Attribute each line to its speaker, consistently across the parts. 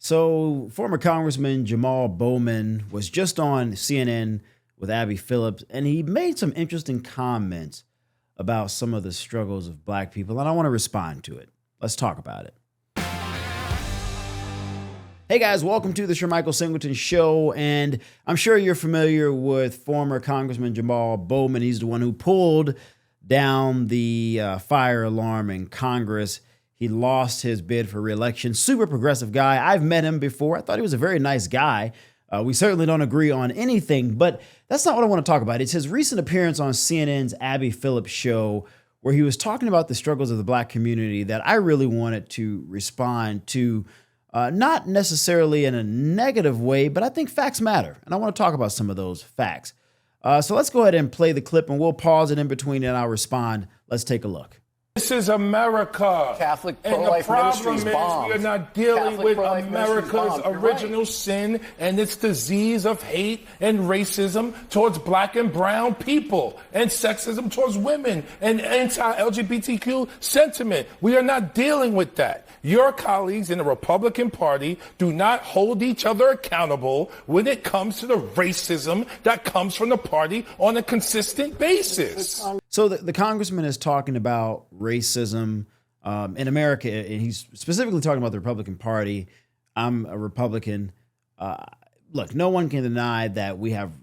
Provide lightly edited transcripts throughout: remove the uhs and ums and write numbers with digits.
Speaker 1: So, former Congressman Jamaal Bowman was just on CNN with Abby Phillips, and he made some interesting comments about some of the struggles of black people, and I want to respond to it. Let's talk about it. Hey guys, welcome to the Shermichael Singleton Show, and I'm sure you're familiar with former Congressman Jamaal Bowman. He's the one who pulled down the fire alarm in Congress. He lost his bid for re-election. Super progressive guy. I've met him before. I thought he was a very nice guy. We certainly don't agree on anything, but that's not what I want to talk about. It's his recent appearance on CNN's Abby Phillips show, where he was talking about the struggles of the black community that I really wanted to respond to, not necessarily in a negative way, but I think facts matter, and I want to talk about some of those facts. So let's go ahead and play the clip, and we'll pause it in between, and I'll respond. Let's take a look.
Speaker 2: This is America.
Speaker 3: Catholic
Speaker 2: and the
Speaker 3: pro-life
Speaker 2: problem
Speaker 3: ministries
Speaker 2: is
Speaker 3: bombed.
Speaker 2: we are not dealing
Speaker 3: Catholic
Speaker 2: with America's original sin and its disease of hate and racism towards black and brown people and sexism towards women and anti-LGBTQ sentiment. We are not dealing with that. Your colleagues in the Republican Party do not hold each other accountable when it comes to the racism that comes from the party on a consistent basis.
Speaker 1: So the congressman is talking about racism in America, and he's specifically talking about the Republican Party. I'm a Republican. Look, no one can deny that we have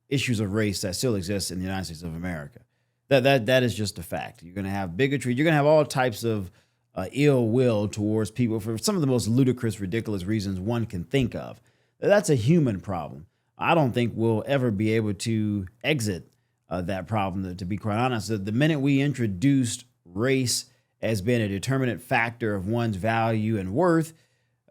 Speaker 1: issues of race that still exist in the United States of America. That is just a fact. You're going to have bigotry. You're going to have all types of ill will towards people for some of the most ludicrous, ridiculous reasons one can think of. That's a human problem. I don't think we'll ever be able to exit that problem, to be quite honest. The minute we introduced race as being a determinant factor of one's value and worth,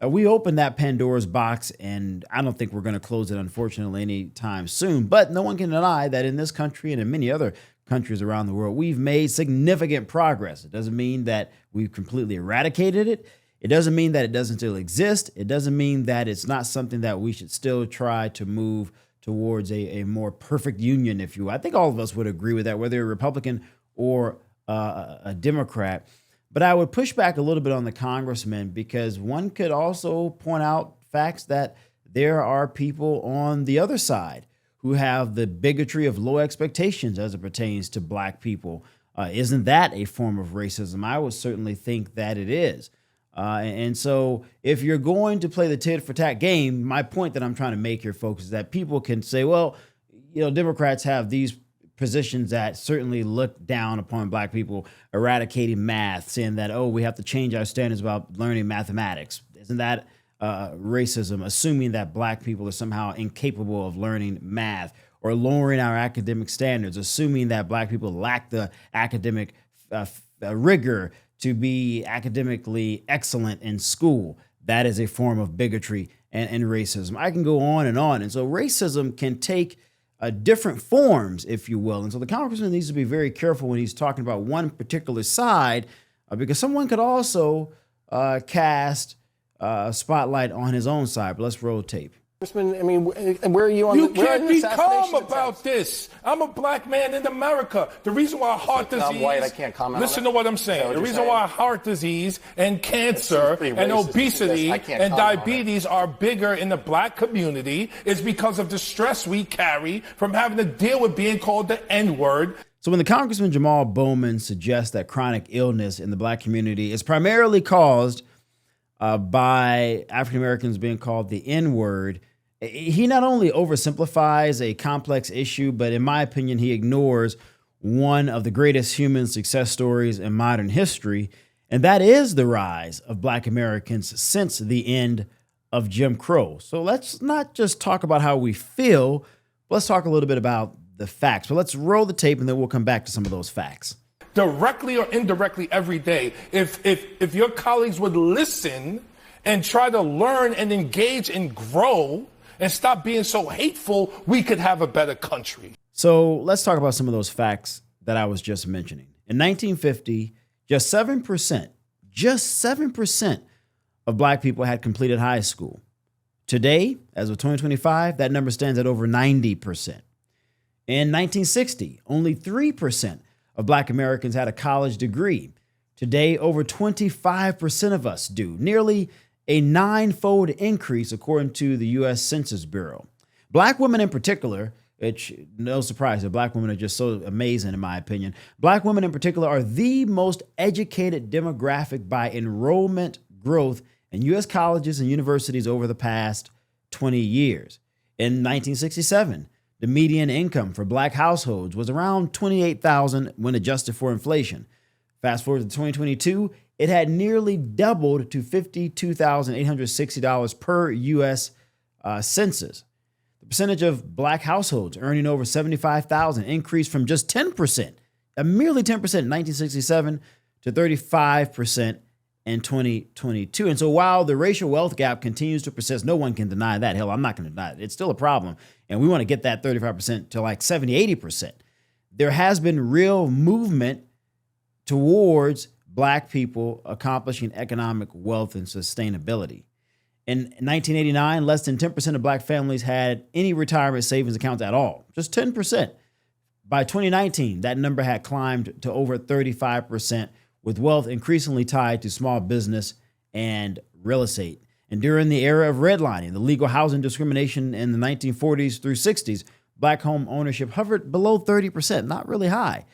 Speaker 1: we opened that Pandora's box, and I don't think we're going to close it, unfortunately, anytime soon. But no one can deny that in this country and in many other countries around the world, we've made significant progress. It doesn't mean that we've completely eradicated it. It doesn't mean that it doesn't still exist. It doesn't mean that it's not something that we should still try to move towards a more perfect union, if you will. I think all of us would agree with that, whether you're a Republican or a Democrat. But I would push back a little bit on the congressman, because one could also point out facts that there are people on the other side who have the bigotry of low expectations as it pertains to black people. Isn't that a form of racism? I would certainly think that it is. And so if you're going to play the tit for tat game, my point that I'm trying to make here, folks, is that people can say, well, Democrats have these positions that certainly look down upon black people, eradicating math, saying that, oh, we have to change our standards about learning mathematics. Isn't that racism? Assuming that black people are somehow incapable of learning math, or lowering our academic standards, assuming that black people lack the academic rigor to be academically excellent in school. That is a form of bigotry and racism. I can go on. And so racism can take different forms, if you will. And so the congressman needs to be very careful when he's talking about one particular side, because someone could also cast a spotlight on his own side. But let's roll tape.
Speaker 3: I mean, where are you on?
Speaker 2: You can't be calm about this. I'm a black man in America. The reason why heart disease.
Speaker 3: I'm white. I can't comment.
Speaker 2: Listen to what I'm saying. The reason why heart disease and cancer and obesity and diabetes are bigger in the black community is because of the stress we carry from having to deal with being called the N-word.
Speaker 1: So when the Congressman Jamaal Bowman suggests that chronic illness in the black community is primarily caused by African Americans being called the N-word, he not only oversimplifies a complex issue, but in my opinion, he ignores one of the greatest human success stories in modern history, and that is the rise of black Americans since the end of Jim Crow. So let's not just talk about how we feel, let's talk a little bit about the facts. But let's roll the tape, and then we'll come back to some of those facts.
Speaker 2: Directly or indirectly every day. If your colleagues would listen and try to learn and engage and grow and stop being so hateful, we could have a better country.
Speaker 1: So let's talk about some of those facts that I was just mentioning. In 1950, just 7% of black people had completed high school. Today, as of 2025, that number stands at over 90%. In 1960, only 3% of black Americans had a college degree. Today, over 25% of us do. Nearly a 9-fold increase according to the U.S. Census Bureau. Black women in particular, which no surprise that black women are just so amazing in my opinion. Black women in particular are the most educated demographic by enrollment growth in U.S. colleges and universities over the past 20 years. In 1967, the median income for black households was around $28,000 when adjusted for inflation. Fast forward to 2022, it had nearly doubled to $52,860 per U.S. Census. The percentage of black households earning over $75,000 increased from just 10%, merely 10% in 1967, to 35% in 2022. And so while the racial wealth gap continues to persist, no one can deny that. Hell, I'm not going to deny it. It's still a problem. And we want to get that 35% to like 70, 80%. There has been real movement towards black people accomplishing economic wealth and sustainability. In 1989, less than 10% of black families had any retirement savings accounts at all, just 10%. By 2019, that number had climbed to over 35%, with wealth increasingly tied to small business and real estate. And during the era of redlining, the legal housing discrimination in the 1940s through 60s, black home ownership hovered below 30%, not really high.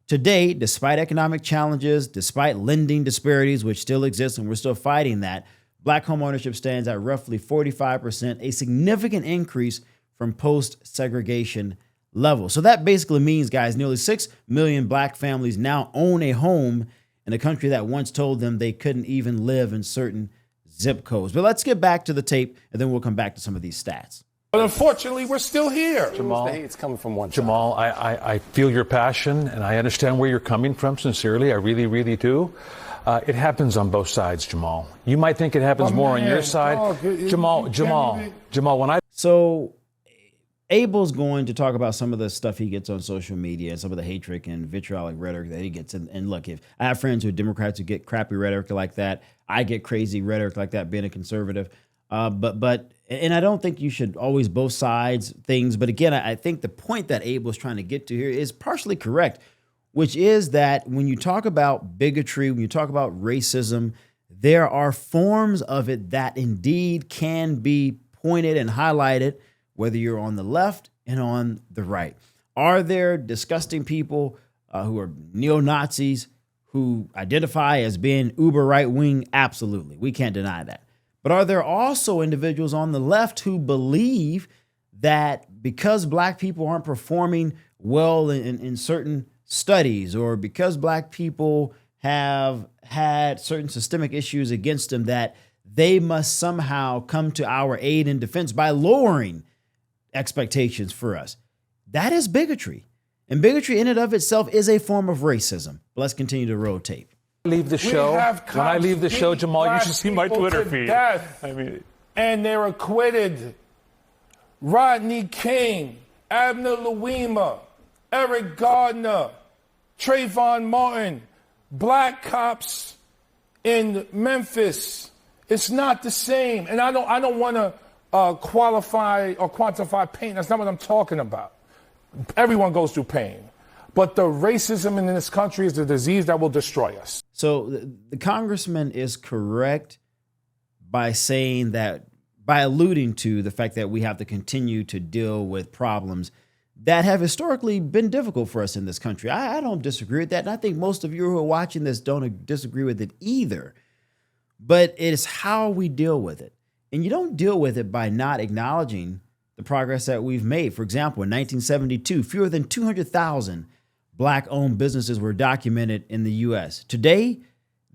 Speaker 1: Today, despite economic challenges, despite lending disparities, which still exist and we're still fighting that, black home ownership stands at roughly 45%, a significant increase from post-segregation levels. So that basically means, guys, nearly 6 million black families now own a home in a country that once told them they couldn't even live in certain zip codes. But let's get back to the tape, and then we'll come back to some of these stats.
Speaker 2: But unfortunately, we're still here.
Speaker 3: Jamal, the hate's coming from one side.
Speaker 4: Jamal, I feel your passion, and I understand where you're coming from, sincerely. I really, really do. It happens on both sides, Jamal. You might think it happens more on your side. Jamal, when I...
Speaker 1: So Abel's going to talk about some of the stuff he gets on social media and some of the hatred and vitriolic rhetoric that he gets. And look, if I have friends who are Democrats who get crappy rhetoric like that, I get crazy rhetoric like that being a conservative. But I don't think you should always both sides things. But again, I think the point that Abel's trying to get to here is partially correct, which is that when you talk about bigotry, when you talk about racism, there are forms of it that indeed can be pointed and highlighted, whether you're on the left and on the right. Are there disgusting people who are neo-Nazis who identify as being uber right-wing? Absolutely. We can't deny that. But are there also individuals on the left who believe that because black people aren't performing well in certain studies, or because black people have had certain systemic issues against them, that they must somehow come to our aid and defense by lowering expectations for us? That is bigotry. And bigotry in and of itself is a form of racism. But let's continue to roll tape.
Speaker 4: Leave the show. When I leave the show, Jamal, you should see my Twitter feed.
Speaker 2: And they're acquitted. Rodney King, Abner Louima, Eric Gardner, Trayvon Martin, black cops in Memphis. It's not the same. And I don't want to qualify or quantify pain. That's not what I'm talking about. Everyone goes through pain. But the racism in this country is the disease that will destroy us.
Speaker 1: So the congressman is correct by saying that, by alluding to the fact that we have to continue to deal with problems that have historically been difficult for us in this country. I don't disagree with that. And I think most of you who are watching this don't disagree with it either. But it's how we deal with it. And you don't deal with it by not acknowledging the progress that we've made. For example, in 1972, fewer than 200,000 black-owned businesses were documented in the U.S. Today,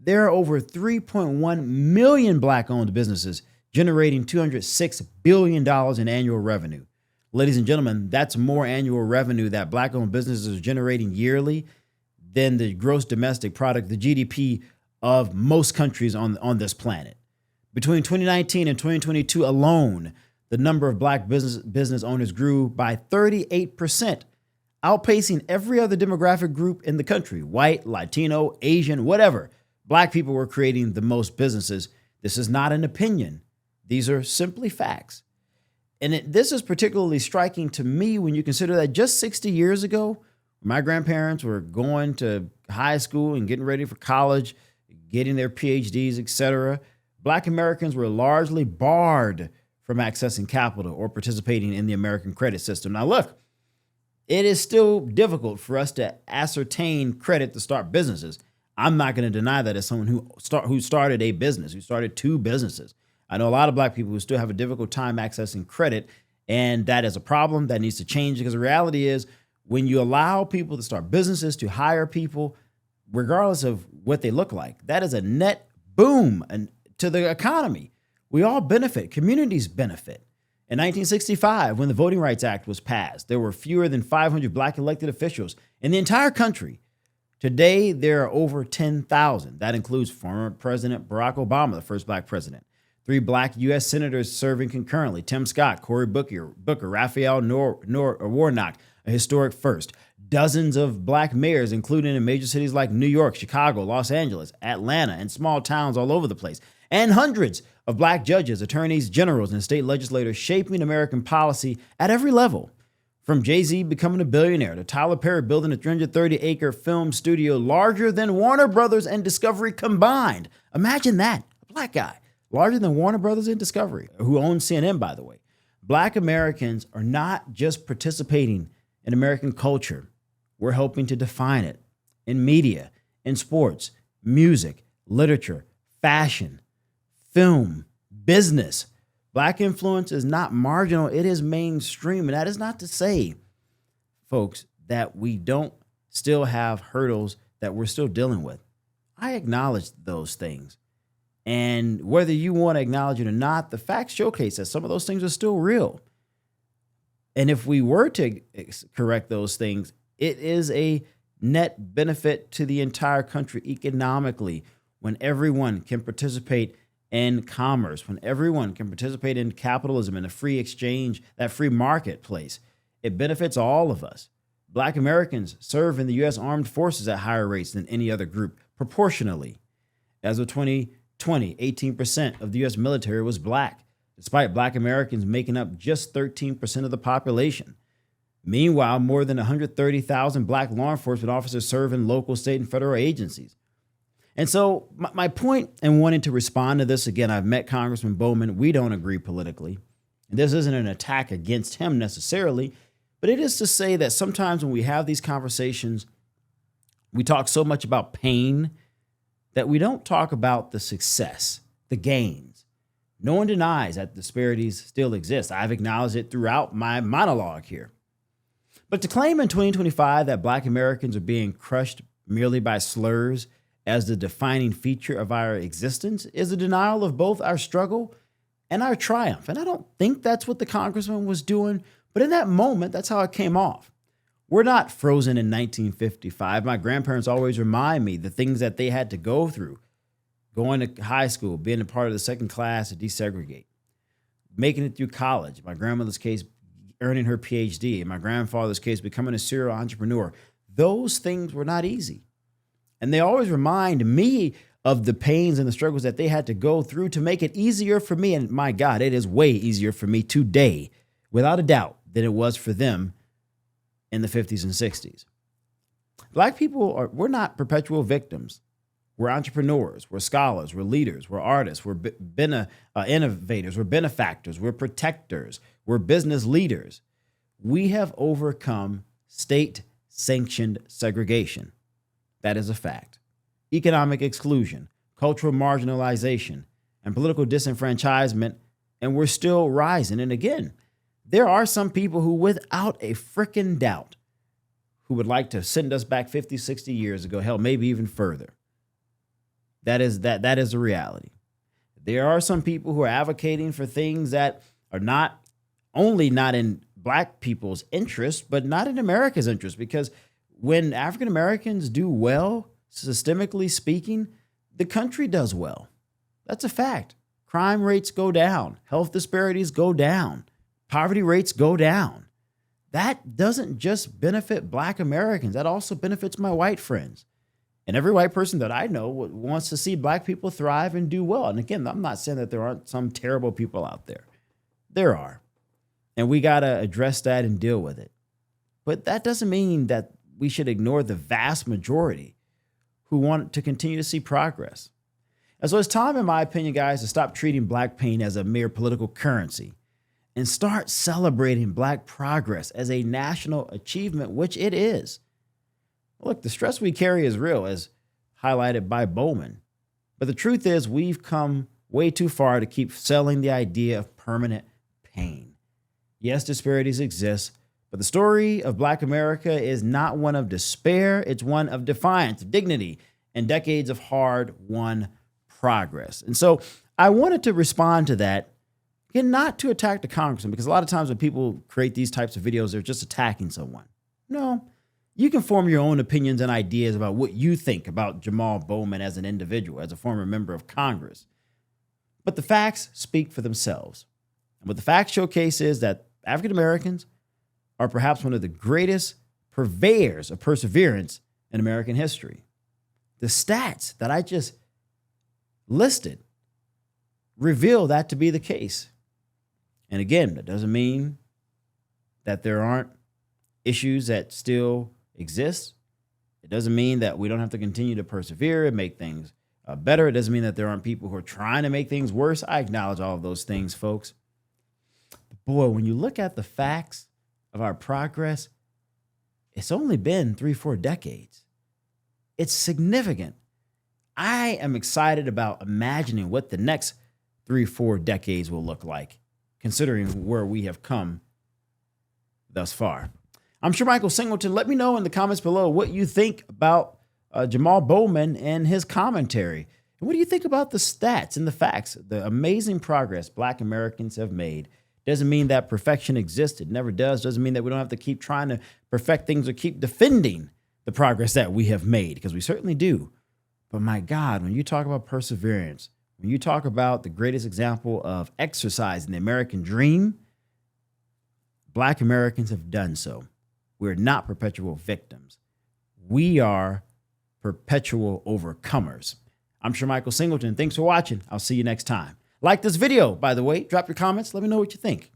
Speaker 1: there are over 3.1 million black-owned businesses generating $206 billion in annual revenue. Ladies and gentlemen, that's more annual revenue that black-owned businesses are generating yearly than the gross domestic product, the GDP of most countries on this planet. Between 2019 and 2022 alone, the number of black business owners grew by 38%, outpacing every other demographic group in the country: white, Latino, Asian, whatever. Black people were creating the most businesses. This is not an opinion. These are simply facts. And this is particularly striking to me when you consider that just 60 years ago, my grandparents were going to high school and getting ready for college, getting their PhDs, etc. Black Americans were largely barred from accessing capital or participating in the American credit system. Now, look, it is still difficult for us to ascertain credit to start businesses. I'm not going to deny that as someone who started a business, who started two businesses. I know a lot of Black people who still have a difficult time accessing credit, and that is a problem that needs to change, because the reality is when you allow people to start businesses, to hire people, regardless of what they look like, that is a net boom to the economy. We all benefit. Communities benefit. In 1965, when the Voting Rights Act was passed, there were fewer than 500 Black elected officials in the entire country. Today, there are over 10,000. That includes former President Barack Obama, the first Black president. 3 Black U.S. senators serving concurrently: Tim Scott, Cory Booker, Raphael Warnock, a historic first. Dozens of Black mayors, including in major cities like New York, Chicago, Los Angeles, Atlanta, and small towns all over the place. And hundreds of Black judges, attorneys generals, and state legislators shaping American policy at every level. From Jay-Z becoming a billionaire to Tyler Perry building a 330-acre film studio larger than Warner Brothers and Discovery combined. Imagine that, a Black guy, larger than Warner Brothers and Discovery, who owns CNN, by the way. Black Americans are not just participating in American culture. We're helping to define it in media, in sports, music, literature, fashion, film, business. Black influence is not marginal, it is mainstream. And that is not to say, folks, that we don't still have hurdles that we're still dealing with. I acknowledge those things. And whether you want to acknowledge it or not, the facts showcase that some of those things are still real. And if we were to correct those things, it is a net benefit to the entire country economically when everyone can participate in commerce, when everyone can participate in capitalism and a free exchange, that free marketplace. It benefits all of us. Black Americans serve in the U.S. Armed Forces at higher rates than any other group, proportionally. As of 2020, 18% of the U.S. military was Black, despite Black Americans making up just 13% of the population. Meanwhile, more than 130,000 Black law enforcement officers serve in local, state, and federal agencies. And so my point in wanting to respond to this, again, I've met Congressman Bowman. We don't agree politically. And this isn't an attack against him necessarily, but it is to say that sometimes when we have these conversations, we talk so much about pain that we don't talk about the success, the gains. No one denies that disparities still exist. I've acknowledged it throughout my monologue here. But to claim in 2025 that Black Americans are being crushed merely by slurs as the defining feature of our existence is a denial of both our struggle and our triumph. And I don't think that's what the congressman was doing, but in that moment, that's how it came off. We're not frozen in 1955. My grandparents always remind me the things that they had to go through, going to high school, being a part of the second class to desegregate, making it through college, my grandmother's case, earning her PhD, in my grandfather's case, becoming a serial entrepreneur. Those things were not easy. And they always remind me of the pains and the struggles that they had to go through to make it easier for me. And my God, it is way easier for me today, without a doubt, than it was for them in the 50s and 60s. Black people we're not perpetual victims. We're entrepreneurs, we're scholars, we're leaders, we're artists, we're innovators, we're benefactors, we're protectors, we're business leaders. We have overcome state-sanctioned segregation. That is a fact. Economic exclusion, cultural marginalization, and political disenfranchisement, and we're still rising. And again, there are some people who, without a frickin' doubt, who would like to send us back 50, 60 years ago, hell, maybe even further. That is the reality. There are some people who are advocating for things that are not only not in Black people's interest, but not in America's interest, because when African Americans do well, systemically speaking, the country does well. That's a fact. Crime rates go down. Health disparities go down. Poverty rates go down. That doesn't just benefit Black Americans. That also benefits my white friends. And every white person that I know wants to see Black people thrive and do well. And again, I'm not saying that there aren't some terrible people out there. There are. And we got to address that and deal with it. But that doesn't mean that we should ignore the vast majority who want to continue to see progress. And so it's time, in my opinion, guys, to stop treating black pain as a mere political currency and start celebrating black progress as a national achievement, which it is. Look, the stress we carry is real, as highlighted by Bowman. But the truth is, we've come way too far to keep selling the idea of permanent pain. Yes, disparities exist, but the story of Black America is not one of despair. It's one of defiance, dignity, and decades of hard-won progress. And so I wanted to respond to that, again, not to attack the congressman, because a lot of times when people create these types of videos, they're just attacking someone. No, you can form your own opinions and ideas about what you think about Jamaal Bowman as an individual, as a former member of Congress. But the facts speak for themselves. And what the facts showcase is that African Americans are perhaps one of the greatest purveyors of perseverance in American history. The stats that I just listed reveal that to be the case. And again, that doesn't mean that there aren't issues that still exist. It doesn't mean that we don't have to continue to persevere and make things better. It doesn't mean that there aren't people who are trying to make things worse. I acknowledge all of those things, folks. But boy, when you look at the facts of our progress, it's only been 3-4 decades. It's significant. I am excited about imagining what the next 3-4 decades will look like, considering where we have come thus far. I'm sure Michael Singleton, let me know in the comments below what you think about Jamaal Bowman and his commentary. And what do you think about the stats and the facts, the amazing progress Black Americans have made? Doesn't mean that perfection exists. It never does. Doesn't mean that we don't have to keep trying to perfect things or keep defending the progress that we have made, because we certainly do. But my God, when you talk about perseverance, when you talk about the greatest example of exercising the American dream, Black Americans have done so. We're not perpetual victims. We are perpetual overcomers. I'm sure Michael Singleton. Thanks for watching. I'll see you next time. Like this video, by the way. Drop your comments. Let me know what you think.